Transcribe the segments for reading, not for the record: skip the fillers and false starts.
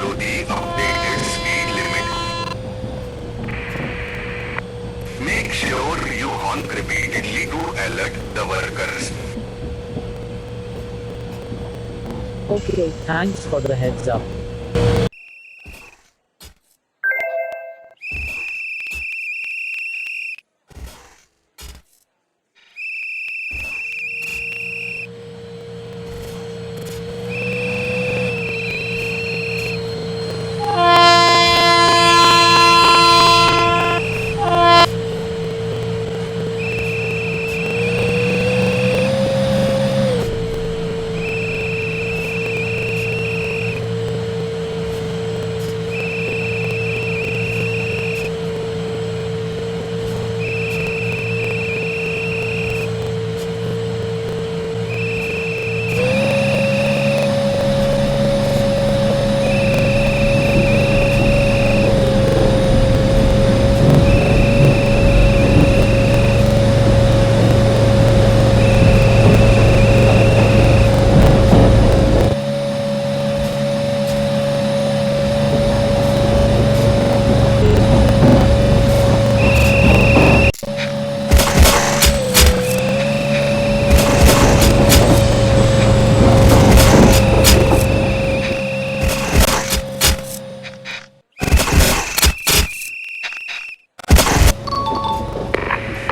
to the updated speed limit. Make sure you honk repeatedly to alert the workers. Okay, thanks for the heads up.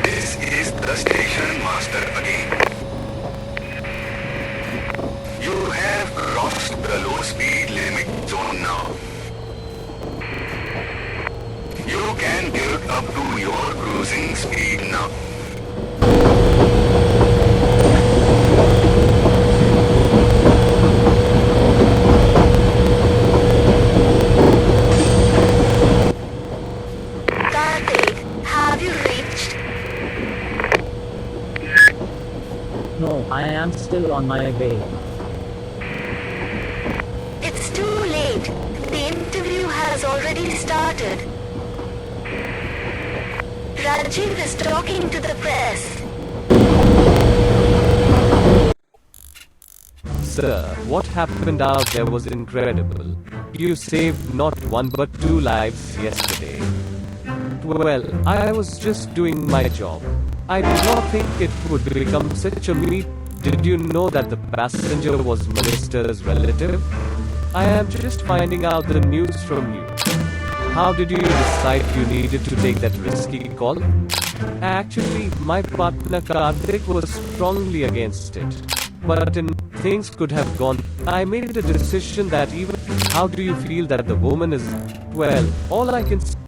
This is the station master again. You have crossed the low speed limit zone now. You can get up to your cruising speed now. Karthik, have you reached? No, I am still on my way. It's too late. The interview has already started. Rajiv is talking to the press. Sir, what happened out there was incredible. You saved not one but two lives yesterday. Well, I was just doing my job. I did not think it would become such a meet. Did you know that the passenger was Minister's relative? I am just finding out the news from you. How did you decide you needed to take that risky call? Actually, my partner Karthik was strongly against it. But things could have gone. I made a decision that even. How do you feel that the woman is. Well, all I can say